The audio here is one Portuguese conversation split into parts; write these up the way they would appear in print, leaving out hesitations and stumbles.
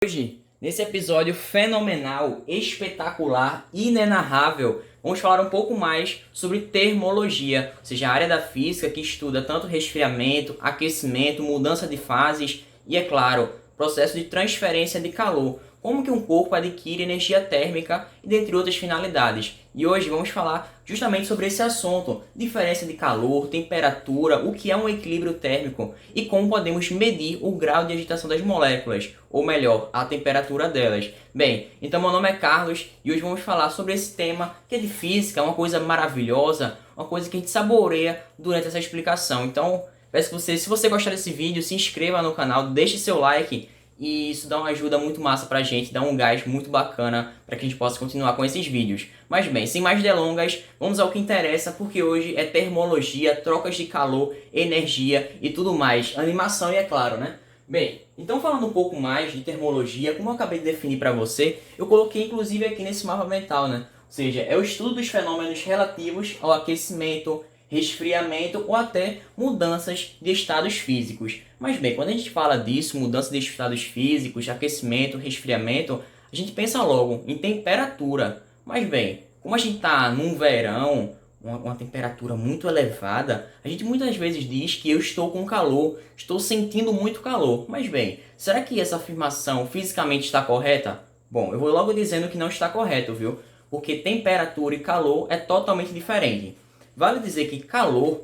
Hoje, nesse episódio fenomenal, espetacular, inenarrável, vamos falar um pouco mais sobre termologia, ou seja, a área da física que estuda tanto resfriamento, aquecimento, mudança de fases e, é claro, processo de transferência de calor, como que um corpo adquire energia térmica e dentre outras finalidades. E hoje vamos falar justamente sobre esse assunto, diferença de calor, temperatura, o que é um equilíbrio térmico e como podemos medir o grau de agitação das moléculas, ou melhor, a temperatura delas. Bem, então meu nome é Carlos e hoje vamos falar sobre esse tema que é de física, uma coisa maravilhosa, uma coisa que a gente saboreia durante essa explicação. Então, peço que você, se você gostar desse vídeo, se inscreva no canal, deixe seu like. E isso dá uma ajuda muito massa pra gente, dá um gás muito bacana para que a gente possa continuar com esses vídeos. Mas bem, sem mais delongas, vamos ao que interessa, porque hoje é termologia, trocas de calor, energia e tudo mais. Animação e é claro, né? Bem, então falando um pouco mais de termologia, como eu acabei de definir para você, eu coloquei inclusive aqui nesse mapa mental, né? Ou seja, é o estudo dos fenômenos relativos ao aquecimento, resfriamento ou até mudanças de estados físicos. Mas bem, quando a gente fala disso, mudança de estados físicos, aquecimento, resfriamento, a gente pensa logo em temperatura. Mas bem, como a gente está num verão, uma temperatura muito elevada, a gente muitas vezes diz que eu estou com calor, estou sentindo muito calor. Mas bem, será que essa afirmação fisicamente está correta? Bom, eu vou logo dizendo que não está correto, viu? Porque temperatura e calor é totalmente diferente. Vale dizer que calor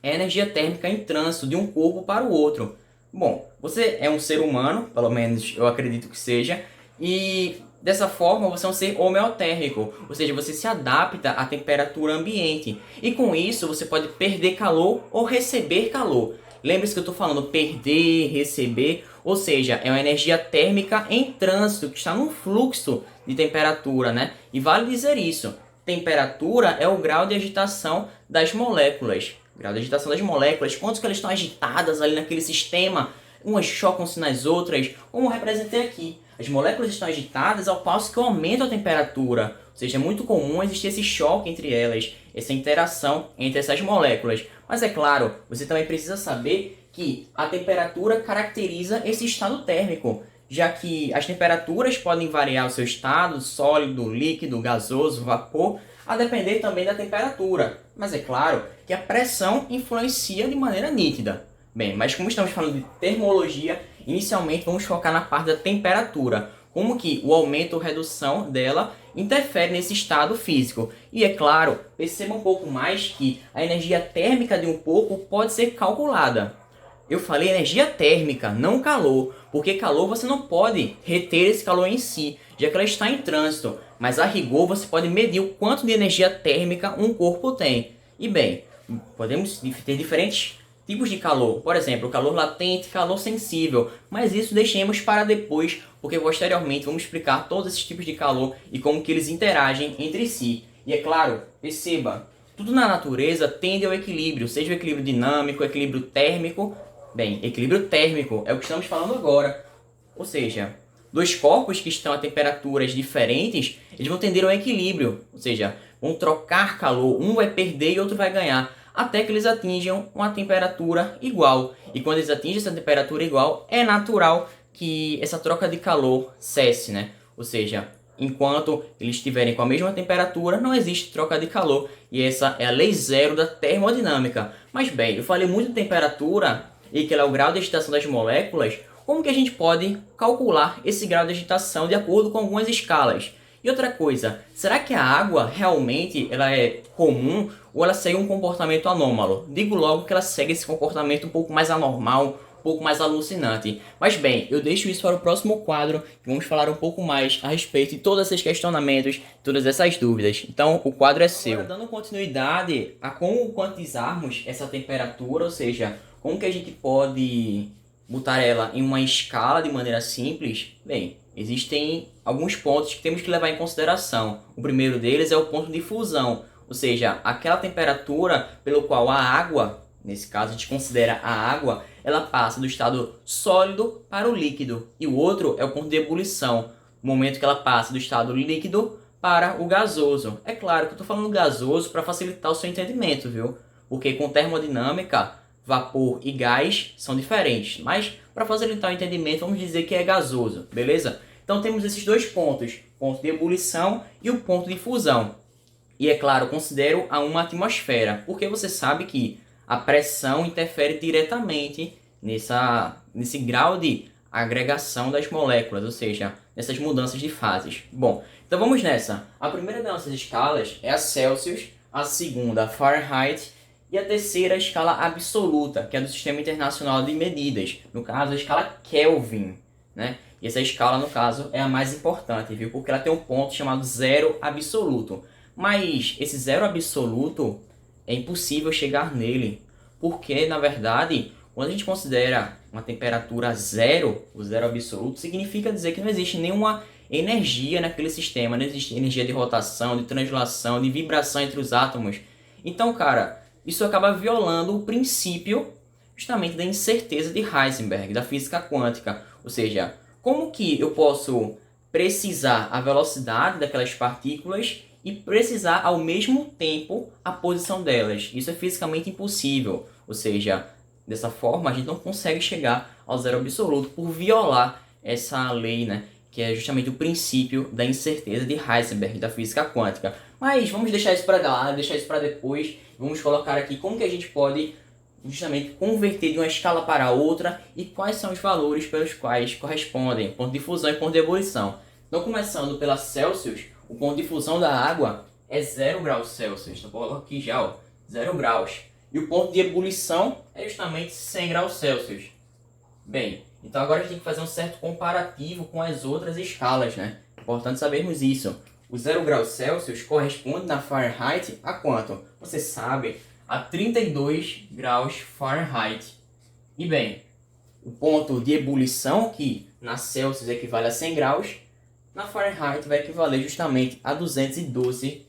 é energia térmica em trânsito de um corpo para o outro. Bom, você é um ser humano, pelo menos eu acredito que seja, e dessa forma você é um ser homeotérmico, ou seja, você se adapta à temperatura ambiente. E com isso você pode perder calor ou receber calor. Lembre-se que eu estou falando perder, receber, ou seja, é uma energia térmica em trânsito, que está num fluxo de temperatura, né? E vale dizer isso. Temperatura é o grau de agitação das moléculas. Grau de agitação das moléculas, quanto que elas estão agitadas ali naquele sistema, umas chocam-se nas outras, como eu representei aqui. As moléculas estão agitadas ao passo que eu aumento a temperatura, ou seja, é muito comum existir esse choque entre elas, essa interação entre essas moléculas. Mas é claro, você também precisa saber que a temperatura caracteriza esse estado térmico, já que as temperaturas podem variar o seu estado, sólido, líquido, gasoso, vapor, a depender também da temperatura. Mas é claro que a pressão influencia de maneira nítida. Bem, mas como estamos falando de termologia, inicialmente vamos focar na parte da temperatura, como que o aumento ou redução dela interfere nesse estado físico. E é claro, perceba um pouco mais que a energia térmica de um corpo pode ser calculada. Eu falei energia térmica, não calor, porque calor você não pode reter esse calor em si, já que ela está em trânsito, mas a rigor você pode medir o quanto de energia térmica um corpo tem. E bem, podemos ter diferentes tipos de calor, por exemplo, calor latente, calor sensível, mas isso deixemos para depois, porque posteriormente vamos explicar todos esses tipos de calor e como que eles interagem entre si. E é claro, perceba, tudo na natureza tende ao equilíbrio, seja o equilíbrio dinâmico, o equilíbrio térmico. Bem, equilíbrio térmico é o que estamos falando agora. Ou seja, dois corpos que estão a temperaturas diferentes, eles vão tender ao equilíbrio. Ou seja, vão trocar calor, um vai perder e outro vai ganhar, até que eles atinjam uma temperatura igual. E quando eles atingem essa temperatura igual, é natural que essa troca de calor cesse, né? Ou seja, enquanto eles estiverem com a mesma temperatura, não existe troca de calor. E essa é a lei zero da termodinâmica. Mas bem, eu falei muito de temperatura e que ela é o grau de agitação das moléculas. Como que a gente pode calcular esse grau de agitação de acordo com algumas escalas? E outra coisa, será que a água realmente ela é comum ou ela segue um comportamento anômalo? Digo logo que ela segue esse comportamento um pouco mais anormal, um pouco mais alucinante. Mas bem, eu deixo isso para o próximo quadro, que vamos falar um pouco mais a respeito de todos esses questionamentos, todas essas dúvidas. Então, o quadro é seu. Agora, dando continuidade a como quantizarmos essa temperatura, ou seja, como que a gente pode botar ela em uma escala de maneira simples? Bem, existem alguns pontos que temos que levar em consideração. O primeiro deles é o ponto de fusão, ou seja, aquela temperatura pelo qual a água, nesse caso a gente considera a água, ela passa do estado sólido para o líquido. E o outro é o ponto de ebulição, o momento que ela passa do estado líquido para o gasoso. É claro que eu estou falando gasoso para facilitar o seu entendimento, viu? Porque com termodinâmica, vapor e gás são diferentes, mas para facilitar o entendimento, vamos dizer que é gasoso, beleza? Então temos esses dois pontos, o ponto de ebulição e o ponto de fusão. E é claro, considero a uma atmosfera, porque você sabe que a pressão interfere diretamente nesse grau de agregação das moléculas, ou seja, nessas mudanças de fases. Bom, então vamos nessa. A primeira das nossas escalas é a Celsius, a segunda a Fahrenheit e a terceira a escala absoluta, que é do Sistema Internacional de Medidas, no caso a escala Kelvin, né? E essa escala, no caso, é a mais importante, viu? Porque ela tem um ponto chamado zero absoluto. Mas esse zero absoluto é impossível chegar nele, porque, na verdade, quando a gente considera uma temperatura zero, o zero absoluto, significa dizer que não existe nenhuma energia naquele sistema, não existe energia de rotação, de translação, de vibração entre os átomos. Então, cara, isso acaba violando o princípio justamente da incerteza de Heisenberg, da física quântica. Ou seja, como que eu posso precisar a velocidade daquelas partículas e precisar ao mesmo tempo a posição delas? Isso é fisicamente impossível. Ou seja, dessa forma a gente não consegue chegar ao zero absoluto por violar essa lei, né? Que é justamente o princípio da incerteza de Heisenberg, da física quântica. Mas vamos deixar isso para lá, deixar isso para depois. Vamos colocar aqui como que a gente pode justamente converter de uma escala para outra e quais são os valores pelos quais correspondem ponto de fusão e ponto de ebulição. Então, começando pela Celsius, o ponto de fusão da água é 0 graus Celsius. Então, vou colocar aqui já, ó, 0 graus. E o ponto de ebulição é justamente 100 graus Celsius. Bem, então agora a gente tem que fazer um certo comparativo com as outras escalas, né? Importante sabermos isso. O 0 graus Celsius corresponde na Fahrenheit a quanto? Você sabe, a 32 graus Fahrenheit. E bem, o ponto de ebulição, que na Celsius equivale a 100 graus, na Fahrenheit vai equivaler justamente a 212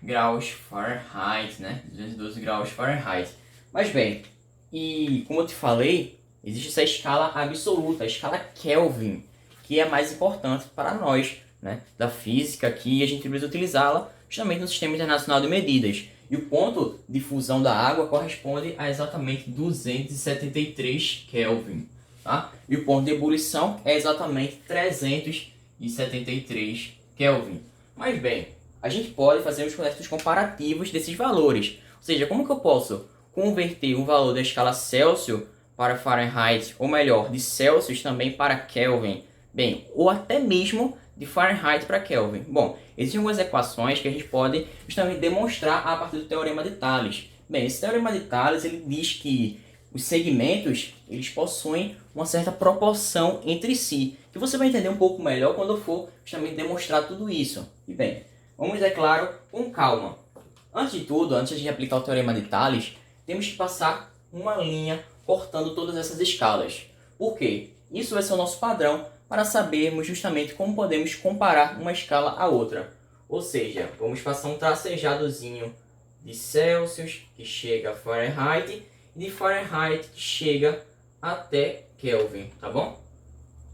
graus Fahrenheit, né? 212 graus Fahrenheit. Mas bem, e como eu te falei, existe essa escala absoluta, a escala Kelvin, que é a mais importante para nós, né, da física, que a gente precisa utilizá-la justamente no Sistema Internacional de Medidas. E o ponto de fusão da água corresponde a exatamente 273 Kelvin, tá? E o ponto de ebulição é exatamente 373 Kelvin. Mas bem, a gente pode fazer os certos comparativos desses valores. Ou seja, como que eu posso converter um valor da escala Celsius para Fahrenheit, ou melhor, de Celsius também para Kelvin? Bem, ou até mesmo de Fahrenheit para Kelvin. Bom, existem algumas equações que a gente pode justamente demonstrar a partir do Teorema de Thales. Bem, esse Teorema de Thales ele diz que os segmentos eles possuem uma certa proporção entre si, que você vai entender um pouco melhor quando eu for justamente demonstrar tudo isso. E bem, vamos, é claro, com calma. Antes de tudo, antes de a gente aplicar o Teorema de Thales, temos que passar uma linha cortando todas essas escalas. Por quê? Isso vai ser o nosso padrão para sabermos justamente como podemos comparar uma escala a outra. Ou seja, vamos passar um tracejadozinho de Celsius, que chega a Fahrenheit, e de Fahrenheit, que chega até Kelvin, tá bom?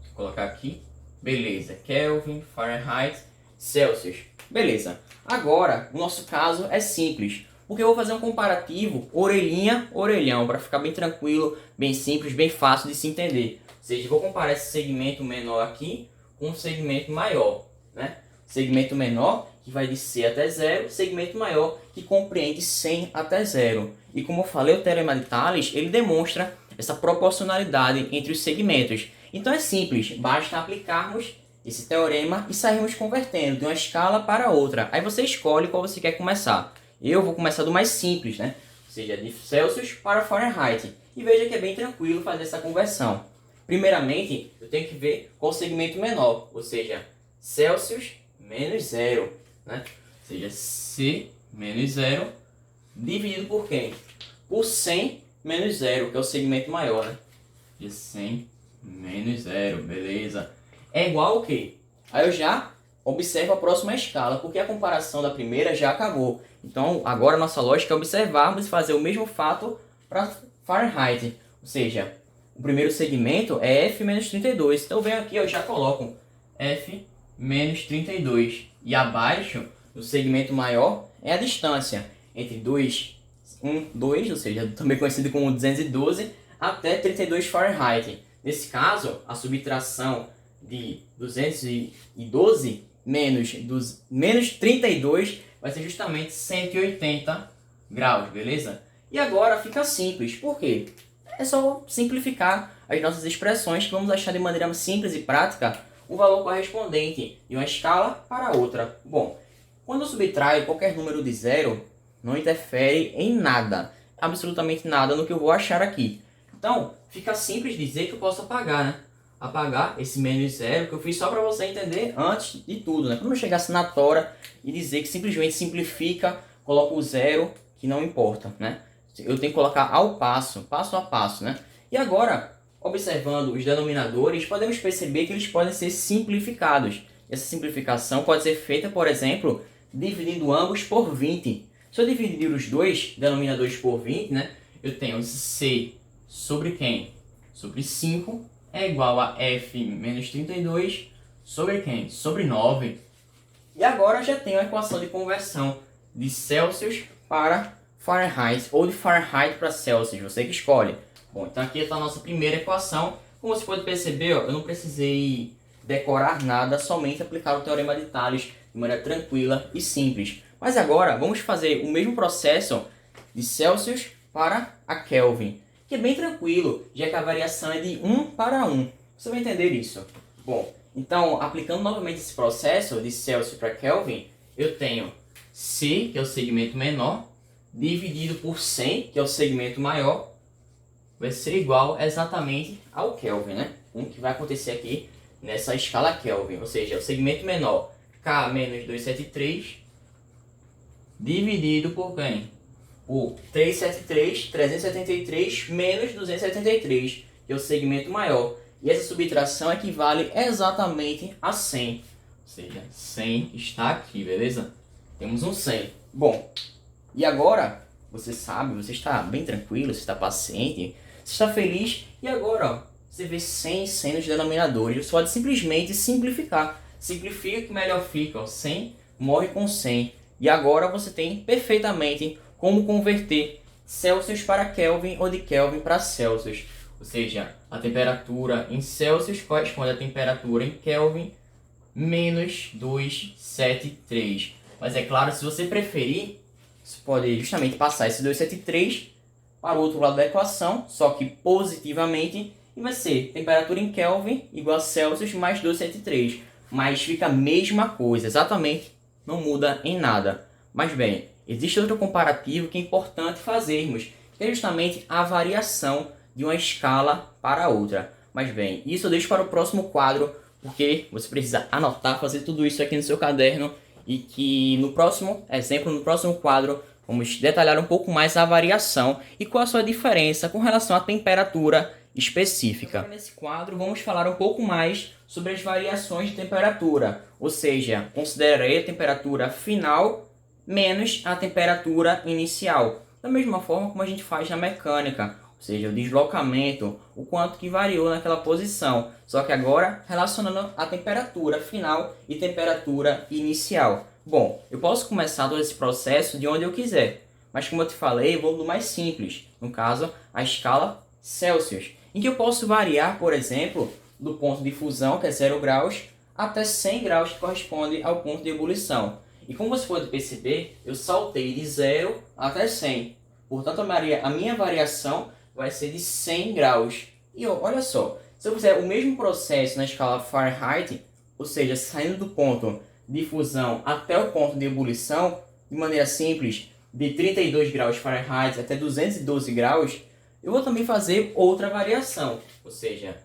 Vou colocar aqui. Beleza, Kelvin, Fahrenheit, Celsius. Beleza. Agora, o nosso caso é simples, porque eu vou fazer um comparativo orelhinha, orelhão, para ficar bem tranquilo, bem simples, bem fácil de se entender. Ou seja, eu vou comparar esse segmento menor aqui com um segmento maior, né? Segmento menor, que vai de C até 0, segmento maior, que compreende 100 até 0. E como eu falei, o Teorema de Thales, ele demonstra essa proporcionalidade entre os segmentos. Então é simples, basta aplicarmos esse teorema e sairmos convertendo de uma escala para outra. Aí você escolhe qual você quer começar. Eu vou começar do mais simples, né? Ou seja, de Celsius para Fahrenheit. E veja que é bem tranquilo fazer essa conversão. Primeiramente, eu tenho que ver qual o segmento menor, ou seja, Celsius menos 0, né? Ou seja, C menos 0 dividido por quem? Por 100 menos 0, que é o segmento maior, né? De 100 menos 0, beleza. É igual ao quê? Aí eu já observo a próxima escala, porque a comparação da primeira já acabou. Então, agora a nossa lógica é observarmos e fazer o mesmo fato para Fahrenheit. Ou seja, o primeiro segmento é F menos 32. Então, eu venho aqui e já coloco F menos 32. E abaixo, no segmento maior, é a distância entre dois 212, ou seja, também conhecido como 212, até 32 Fahrenheit. Nesse caso, a subtração de 212 menos 32 vai ser justamente 180 graus, beleza? E agora fica simples, por quê? É só simplificar as nossas expressões que vamos achar de maneira simples e prática o valor correspondente de uma escala para outra. Bom, quando eu subtraio qualquer número de zero, não interfere em nada, absolutamente nada no que eu vou achar aqui. Então, fica simples dizer que eu posso apagar, né? Apagar esse menos zero, que eu fiz só para você entender antes de tudo, né? Quando eu chegasse na tora e dizer que simplesmente simplifica, coloca o zero, que não importa, né? Eu tenho que colocar ao passo a passo, né? E agora, observando os denominadores, podemos perceber que eles podem ser simplificados. Essa simplificação pode ser feita, por exemplo, dividindo ambos por 20. Se eu dividir os dois denominadores por 20, né? Eu tenho C sobre quem? Sobre 5 é igual a F menos 32 sobre quem? Sobre 9. E agora já tenho a equação de conversão de Celsius para Fahrenheit, ou de Fahrenheit para Celsius, você que escolhe. Bom, então aqui está a nossa primeira equação. Como você pode perceber, ó, eu não precisei decorar nada, somente aplicar o teorema de Thales de maneira tranquila e simples. Mas agora vamos fazer o mesmo processo de Celsius para a Kelvin, que é bem tranquilo, já que a variação é de 1 para 1. Você vai entender isso. Bom, então, aplicando novamente esse processo de Celsius para Kelvin, eu tenho C, que é o segmento menor, dividido por 100, que é o segmento maior, vai ser igual exatamente ao Kelvin, né? O que vai acontecer aqui nessa escala Kelvin, ou seja, o segmento menor, K menos 273, dividido por quem? Por 373 menos 273, que é o segmento maior. E essa subtração equivale exatamente a 100. Ou seja, 100 está aqui, beleza? Temos um 100. Bom, e agora, você sabe, você está bem tranquilo, você está paciente, você está feliz. E agora, ó, você vê 100 e 100 nos denominadores. Você pode simplesmente simplificar. Simplifica que melhor fica. Ó. 100 morre com 100. E agora você tem perfeitamente como converter Celsius para Kelvin ou de Kelvin para Celsius. Ou seja, a temperatura em Celsius corresponde à temperatura em Kelvin menos 273. Mas é claro, se você preferir, você pode justamente passar esse 273 para o outro lado da equação, só que positivamente, e vai ser temperatura em Kelvin igual a Celsius mais 273. Mas fica a mesma coisa, exatamente, não muda em nada. Mas bem, existe outro comparativo que é importante fazermos, que é justamente a variação de uma escala para outra. Mas bem, isso eu deixo para o próximo quadro, porque você precisa anotar, fazer tudo isso aqui no seu caderno, e que no próximo exemplo, no próximo quadro, vamos detalhar um pouco mais a variação e qual a sua diferença com relação à temperatura específica. Agora, nesse quadro, vamos falar um pouco mais sobre as variações de temperatura, ou seja, considerarei a temperatura final menos a temperatura inicial, da mesma forma como a gente faz na mecânica, ou seja, o deslocamento, o quanto que variou naquela posição, só que agora relacionando a temperatura final e temperatura inicial. Bom, eu posso começar todo esse processo de onde eu quiser, mas como eu te falei, eu vou do mais simples, no caso, a escala Celsius, em que eu posso variar, por exemplo, do ponto de fusão, que é 0 graus, até 100 graus, que corresponde ao ponto de ebulição. E como você pode perceber, eu saltei de 0 até 100. Portanto, a minha variação vai ser de 100 graus. E olha só, se eu fizer o mesmo processo na escala Fahrenheit, ou seja, saindo do ponto de fusão até o ponto de ebulição, de maneira simples, de 32 graus Fahrenheit até 212 graus, eu vou também fazer outra variação, ou seja,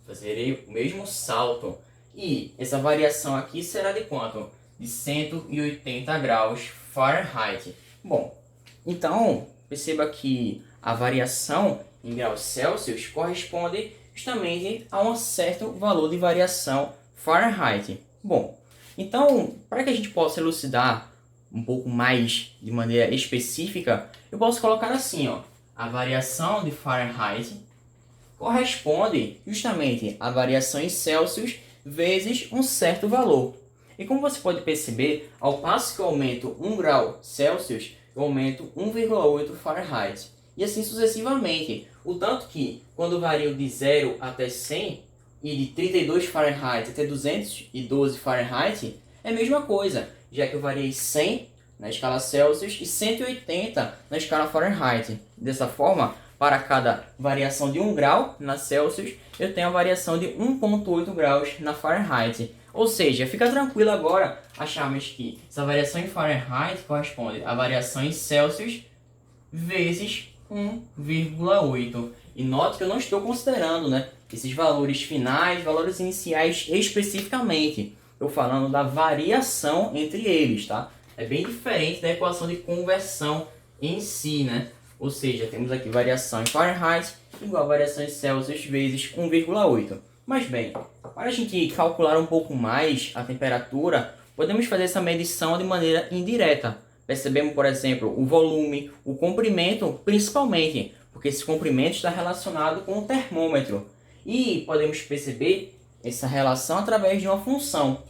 fazerei o mesmo salto. E essa variação aqui será de quanto? De 180 graus Fahrenheit. Bom, então perceba que a variação em graus Celsius corresponde justamente a um certo valor de variação Fahrenheit. Bom, então para que a gente possa elucidar um pouco mais de maneira específica, eu posso colocar assim, ó, a variação de Fahrenheit corresponde justamente à variação em Celsius vezes um certo valor. E como você pode perceber, ao passo que eu aumento 1 grau Celsius, eu aumento 1,8 Fahrenheit. E assim sucessivamente. O tanto que, quando eu vario de 0 até 100, e de 32 Fahrenheit até 212 Fahrenheit, é a mesma coisa, já que eu variei 100 na escala Celsius e 180 na escala Fahrenheit. Dessa forma, para cada variação de 1 grau na Celsius, eu tenho a variação de 1,8 graus na Fahrenheit. Ou seja, fica tranquilo agora acharmos que essa variação em Fahrenheit corresponde à variação em Celsius vezes 1,8. E note que eu não estou considerando, né, esses valores finais, valores iniciais especificamente. Estou falando da variação entre eles, tá? É bem diferente da equação de conversão em si, né? Ou seja, temos aqui variação em Fahrenheit igual a variação em Celsius vezes 1,8. Mas bem, para a gente calcular um pouco mais a temperatura, podemos fazer essa medição de maneira indireta. Percebemos, por exemplo, o volume, o comprimento, principalmente, porque esse comprimento está relacionado com o termômetro. E podemos perceber essa relação através de uma função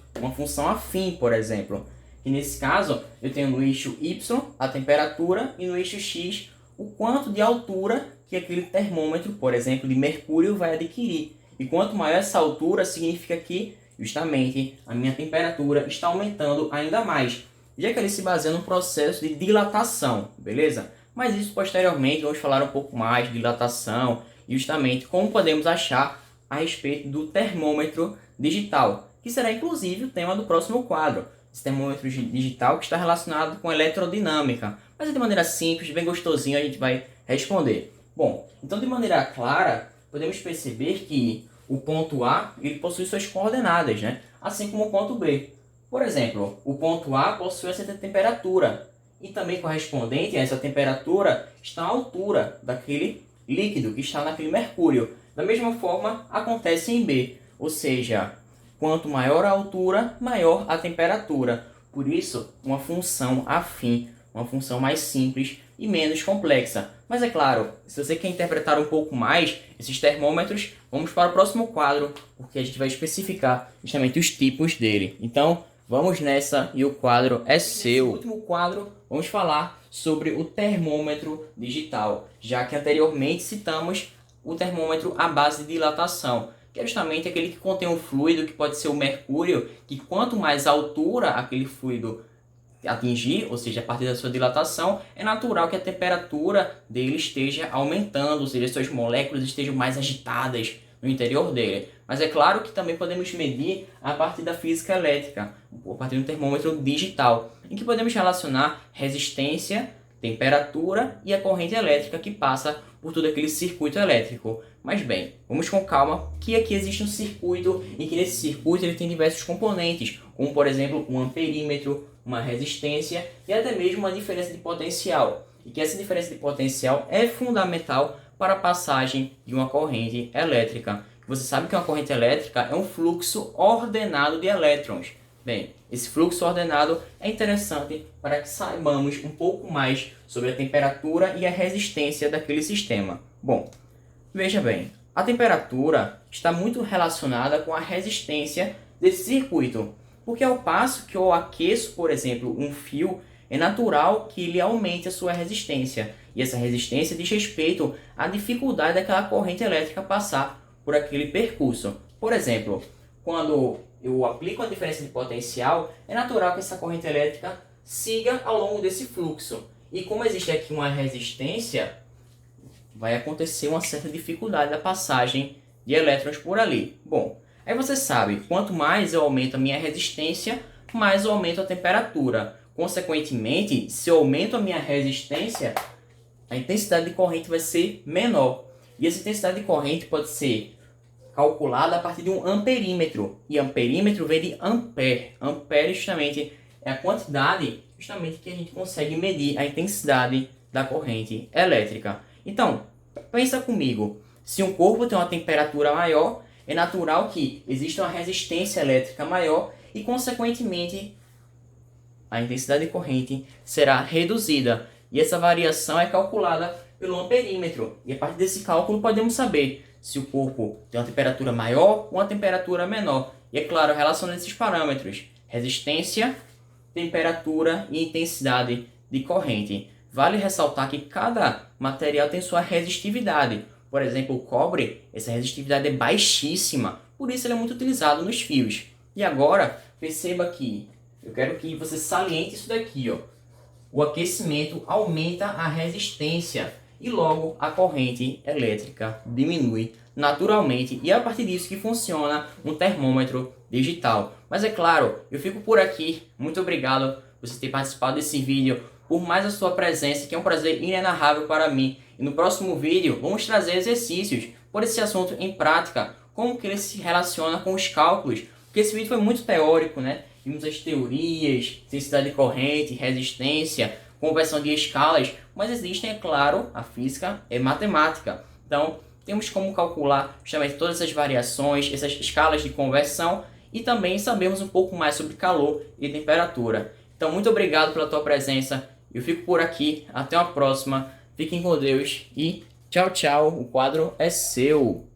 afim, por exemplo. E nesse caso, eu tenho no eixo Y a temperatura e no eixo X o quanto de altura que aquele termômetro, por exemplo, de mercúrio vai adquirir. E quanto maior essa altura, significa que, justamente, a minha temperatura está aumentando ainda mais, já que ele se baseia no processo de dilatação, beleza? Mas isso posteriormente vamos falar um pouco mais de dilatação e justamente como podemos achar a respeito do termômetro digital, que será inclusive o tema do próximo quadro. Esse termômetro digital que está relacionado com eletrodinâmica, mas de maneira simples, bem gostosinho, a gente vai responder. Bom, então de maneira clara, podemos perceber que o ponto A ele possui suas coordenadas, né? Assim como o ponto B. Por exemplo, o ponto A possui essa temperatura e também correspondente a essa temperatura está a altura daquele líquido que está naquele mercúrio. Da mesma forma, acontece em B, ou seja, quanto maior a altura, maior a temperatura. Por isso, uma função afim, uma função mais simples e menos complexa. Mas é claro, se você quer interpretar um pouco mais esses termômetros, vamos para o próximo quadro, porque a gente vai especificar justamente os tipos dele. Então, vamos nessa e o quadro é seu. No último quadro, vamos falar sobre o termômetro digital, já que anteriormente citamos o termômetro à base de dilatação, que é justamente aquele que contém um fluido, que pode ser o mercúrio, que quanto mais altura aquele fluido atingir, ou seja, a partir da sua dilatação, é natural que a temperatura dele esteja aumentando, ou seja, suas moléculas estejam mais agitadas no interior dele. Mas é claro que também podemos medir a partir da física elétrica, a partir do termômetro digital, em que podemos relacionar resistência, temperatura e a corrente elétrica que passa por todo aquele circuito elétrico. Mas bem, vamos com calma, que aqui existe um circuito e que nesse circuito ele tem diversos componentes, como por exemplo um amperímetro, uma resistência e até mesmo uma diferença de potencial. E que essa diferença de potencial é fundamental para a passagem de uma corrente elétrica. Você sabe que uma corrente elétrica é um fluxo ordenado de elétrons. Bem, esse fluxo ordenado é interessante para que saibamos um pouco mais sobre a temperatura e a resistência daquele sistema. Bom, veja bem, a temperatura está muito relacionada com a resistência desse circuito, porque ao passo que eu aqueço, por exemplo, um fio, é natural que ele aumente a sua resistência, e essa resistência diz respeito à dificuldade daquela corrente elétrica passar por aquele percurso. Por exemplo, quando eu aplico a diferença de potencial, é natural que essa corrente elétrica siga ao longo desse fluxo. E como existe aqui uma resistência, vai acontecer uma certa dificuldade da passagem de elétrons por ali. Bom, aí você sabe, quanto mais eu aumento a minha resistência, mais eu aumento a temperatura. Consequentemente, se eu aumento a minha resistência, a intensidade de corrente vai ser menor. E essa intensidade de corrente pode ser calculada a partir de um amperímetro. E amperímetro vem de ampere. Ampere justamente é a quantidade justamente que a gente consegue medir a intensidade da corrente elétrica. Então, pensa comigo. Se um corpo tem uma temperatura maior, é natural que exista uma resistência elétrica maior e, consequentemente, a intensidade de corrente será reduzida. E essa variação é calculada pelo amperímetro. E a partir desse cálculo podemos saber se o corpo tem uma temperatura maior ou uma temperatura menor. E é claro, relacionando esses parâmetros, resistência, temperatura e intensidade de corrente. Vale ressaltar que cada material tem sua resistividade. Por exemplo, o cobre, essa resistividade é baixíssima, por isso ele é muito utilizado nos fios. E agora, perceba que eu quero que você saliente isso daqui, ó. O aquecimento aumenta a resistência e logo a corrente elétrica diminui naturalmente, e é a partir disso que funciona um termômetro digital. Mas é claro, eu fico por aqui. Muito obrigado por você ter participado desse vídeo, por mais a sua presença, que é um prazer inenarrável para mim. E no próximo vídeo vamos trazer exercícios por esse assunto em prática, como que ele se relaciona com os cálculos, porque esse vídeo foi muito teórico, né? Vimos as teorias, densidade de corrente, resistência, conversão de escalas, mas existem, é claro, a física é matemática. Então, temos como calcular justamente todas essas variações, essas escalas de conversão, e também sabemos um pouco mais sobre calor e temperatura. Então, muito obrigado pela tua presença. Eu fico por aqui. Até uma próxima. Fiquem com Deus e tchau, tchau. O quadro é seu.